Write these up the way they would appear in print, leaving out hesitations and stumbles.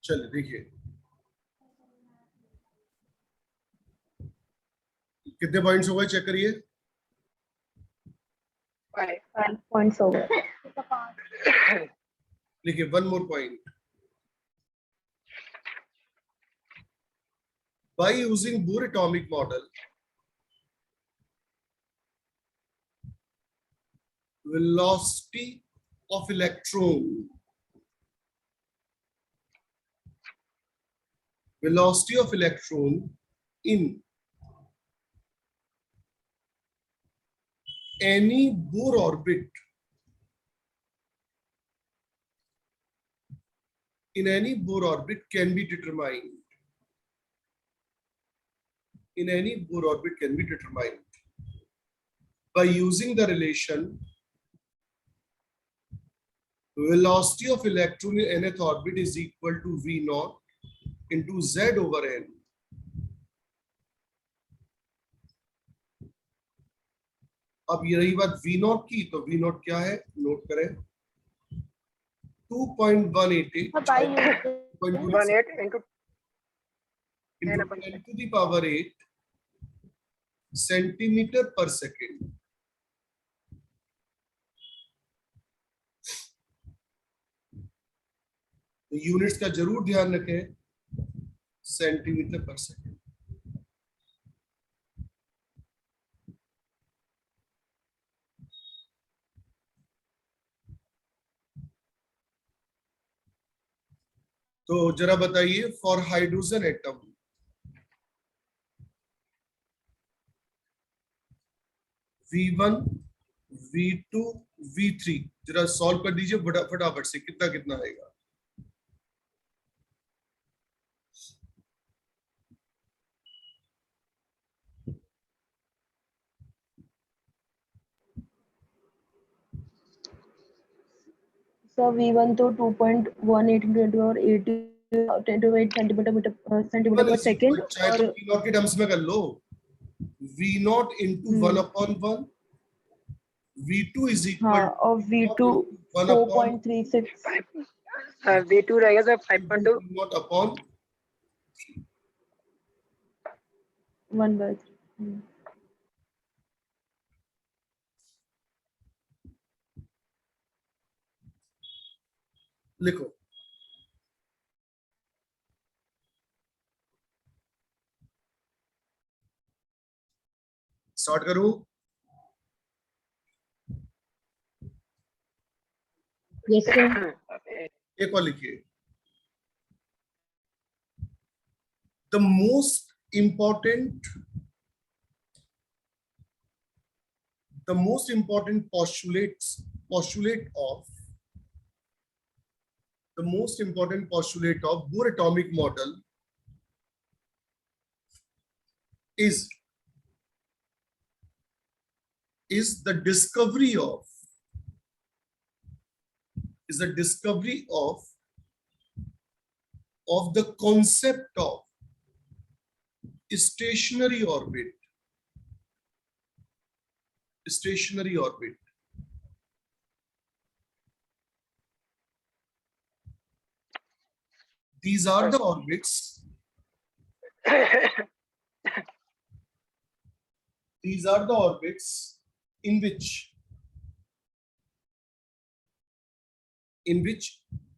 चलिए देखिए कितने पॉइंट्स हो गए, चेक करिए। 5 पॉइंट्स हो गए। देखिए one more point, by using Bohr atomic model, velocity of electron in any Bohr orbit can be determined. By using the relation velocity of electron in nth orbit is equal to v naught into z over n. अब ये रही बात v naught की, तो v naught क्या है note करें, 2.188 into 10 to the power 8 centimetre पर सेकेंड। तो यूनिट्स का जरूर ध्यान रखें, सेंटीमीटर पर सेकेंड। तो जरा बताइए, for hydrogen atom V1, V2, V3 जरा सॉल्व कर दीजिए फटाफट से, कितना कितना आएगा। सर V1 तो 2.18 into और 10 to 8 सेंटीमीटर पर सेकंड, चाहे तो V नॉट के टर्म्स में कर लो, V not into 1/1, V2 is equal और V2 4.36, V2 रहेगा सर 5.2 नॉट अपॉन 1/3। लिखो। स्टार्ट करूं? Yes sir. एक और लिखिए, the most important postulate of Bohr atomic model is the discovery of the concept of stationary orbit. These are the orbits. These are the orbits in which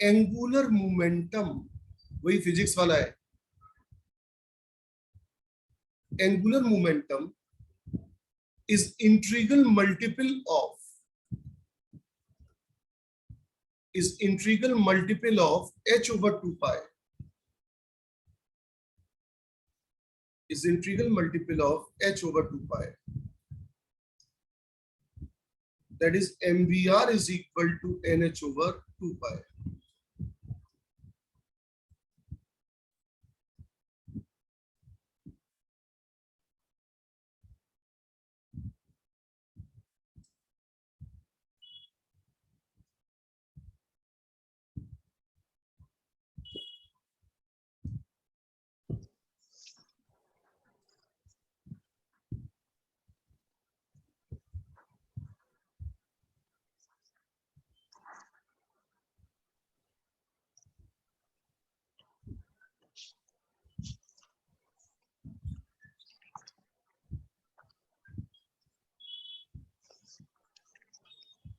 angular momentum, वही physics वाला है, angular momentum is integral multiple of h over 2 pi. Is integral multiple of h over 2 pi. That is MVR is equal to NH over 2 pi.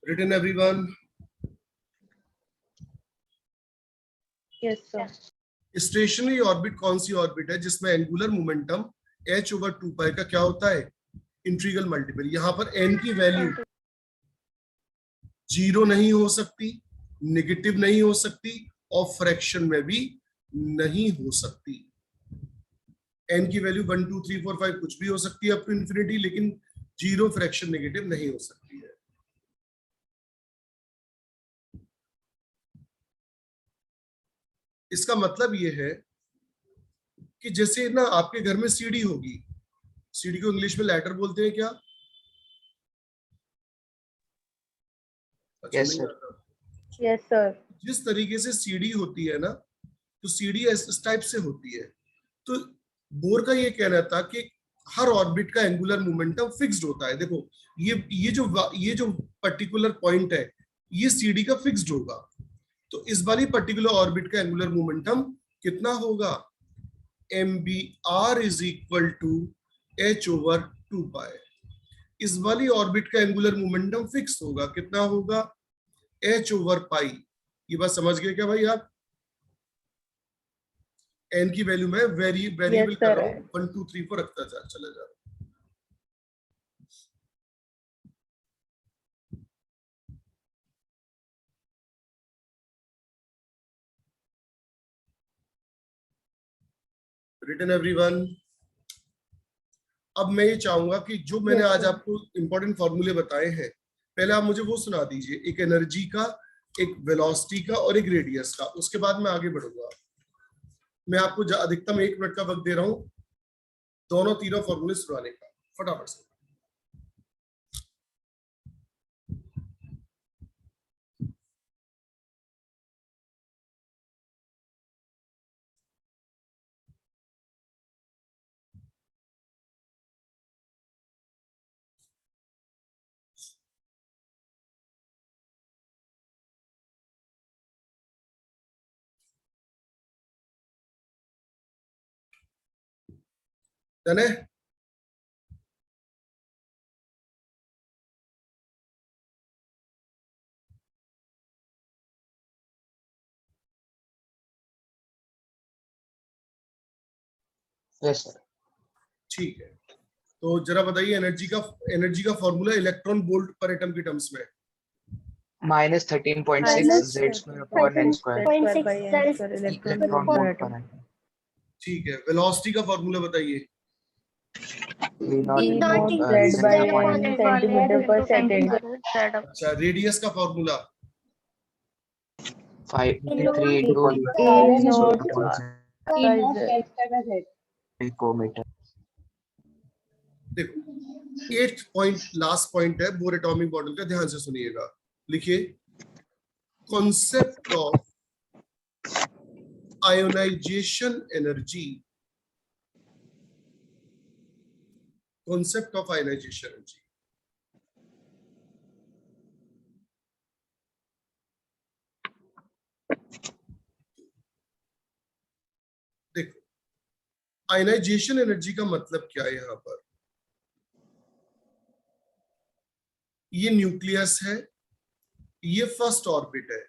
Written everyone. Yes, sir. Stationery orbit कौन सी orbit है जिसमें angular momentum h/2 का क्या होता है, integral multiple. यहां पर n की वैल्यू 0 नहीं हो सकती, नेगेटिव नहीं हो सकती और फ्रैक्शन में भी नहीं हो सकती। n की वैल्यू 1 2 3 4 5 कुछ भी हो सकती है अप टू इंफिनिटी, लेकिन 0 फ्रैक्शन नेगेटिव नहीं हो सकती है। इसका मतलब ये है कि जैसे ना आपके घर में सीढ़ी होगी, सीढ़ी को इंग्लिश में लैडर बोलते हैं क्या? अच्छा, Yes, नहीं sir. आता। Yes, sir. जिस तरीके से सीढ़ी होती है ना, तो सीढ़ी इस टाइप से होती है। तो बोर का ये कहना था कि हर ऑर्बिट का एंगुलर मोमेंटम फिक्स्ड होता है। देखो ये जो पर्टिकुलर पॉइंट है, ये सीढ़ी का फिक्स्ड होगा। तो इस वाली पर्टिकुलर ऑर्बिट का एंगुलर मोमेंटम कितना होगा? mvr is equal to h/2 इस वाली ऑर्बिट का एंगुलर मोमेंटम फिक्स होगा, कितना होगा? h/π। ये बात समझ गए क्या भाई आप? n की वैल्यू में वेरिएबल कर रहा हूँ, 1 2 3 4 रखता चला जा रहा हूँ। Written everyone. अब मैं ये चाहूंगा कि जो मैंने आज आपको इंपॉर्टेंट फॉर्मूले बताए हैं, पहले आप मुझे वो सुना दीजिए, एक एनर्जी का, एक वेलोसिटी का और एक रेडियस का। उसके बाद मैं आगे बढ़ूंगा। मैं आपको अधिकतम 1 मिनट का वक्त दे रहा हूं दोनों तीनों फॉर्मूले सुनाने का, फटाफट से। डन है? Yes, sir. ठीक है, तो जरा बताइए एनर्जी का फॉर्मूला इलेक्ट्रॉन वोल्ट पर एटम के टर्म्स में। Minus 13.6 Z square upon N square. Electron volt per atom. ठीक है, वेलोसिटी का फॉर्मूला बताइए। V naught E into naught Z by N centimeter per second. अच्छा, रेडियस का formula. 53 into E naught picometer. देखो 8th point last point है Bohr atomic model का, ध्यान से सुनिएगा। लिखिए, concept of ionization energy. Concept of ionization energy. देखो, आयोनाइजेशन एनर्जी का मतलब क्या है? यहां पर ये न्यूक्लियस है, ये फर्स्ट ऑर्बिट है,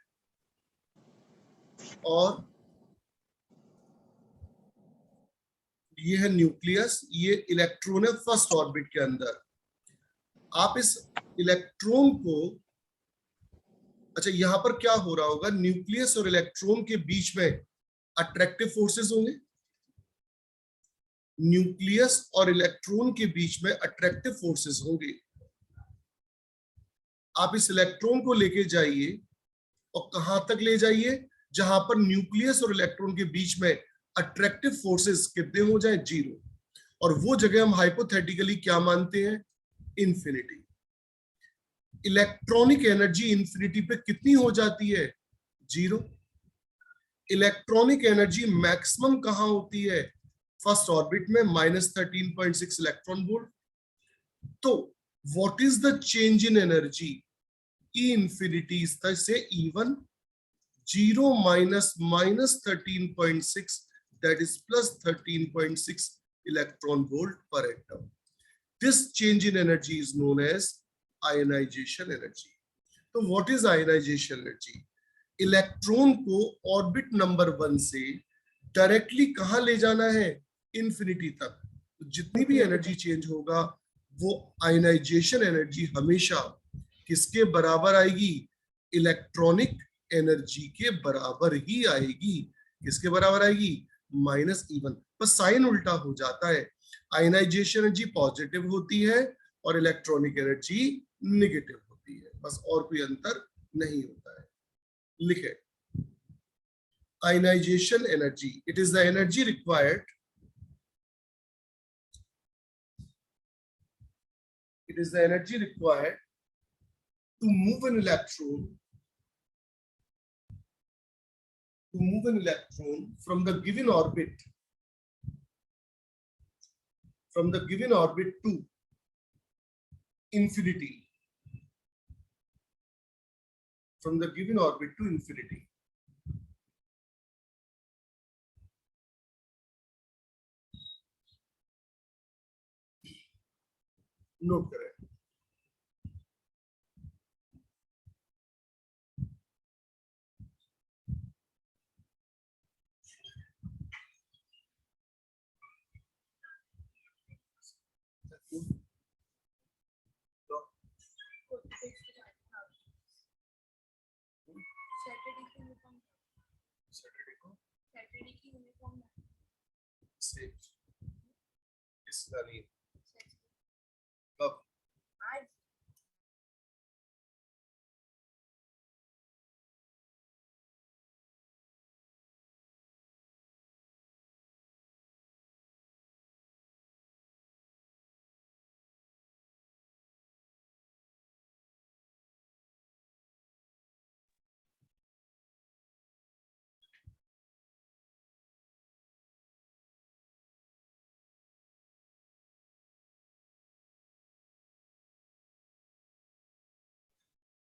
और ये है न्यूक्लियस, ये इलेक्ट्रॉन है फर्स्ट ऑर्बिट के अंदर। आप इस इलेक्ट्रॉन को, अच्छा यहां पर क्या हो रहा होगा? न्यूक्लियस और इलेक्ट्रॉन के बीच में अट्रैक्टिव फोर्सेस होंगे। न्यूक्लियस और इलेक्ट्रॉन के बीच में अट्रैक्टिव फोर्सेस होंगे। आप इस इलेक्ट्रॉन को लेके जाइए और कहां तक ले जाइए? जहां पर न्यूक्लियस और इलेक्ट्रॉन के बीच में अट्रैक्टिव फोर्सेस कितने हो जाए? 0। और वो जगह हम हाइपोथेटिकली क्या मानते हैं? इंफिनिटी। इलेक्ट्रॉनिक एनर्जी इंफिनिटी पे कितनी हो जाती है? 0। इलेक्ट्रॉनिक एनर्जी मैक्सिमम कहां होती है? फर्स्ट ऑर्बिट में, -13.6 इलेक्ट्रॉन वोल्ट। तो what is the change in energy? E infinity से E1, 0 minus 13.6, that is plus 13.6 electron volt per atom. This change in energy is known as ionization energy. तो what is ionization energy? Electron को orbit number 1 से directly कहां ले जाना है? Infinity तक। तो जितनी भी एनर्जी चेंज होगा वो आयनाइजेशन एनर्जी हमेशा किसके बराबर आएगी? इलेक्ट्रॉनिक एनर्जी के बराबर ही आएगी। किसके बराबर आएगी? -E1। बस साइन उल्टा हो जाता है। आयनाइजेशन एनर्जी पॉजिटिव होती है और इलेक्ट्रॉनिक एनर्जी नेगेटिव होती है, बस और कोई अंतर नहीं होता है। लिखे ionization energy, it is the energy required, it is the energy required to move an electron from the given orbit to infinity, from the given orbit to infinity. Note करें,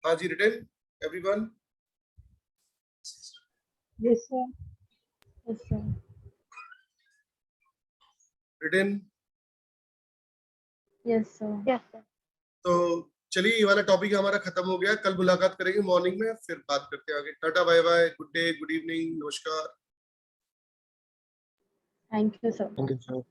हाँ जी, written everyone? Yes, sir. Yes, sir. Written? Yes, sir. Yes, sir. तो चलिए, ये वाला topic हमारा खत्म हो गया। कल मुलाकात करेंगे मॉर्निंग में, फिर बात करते हैं आगे। Tata, bye bye, good day, good evening, नमस्कार। Thank you, sir. Thank you, sir.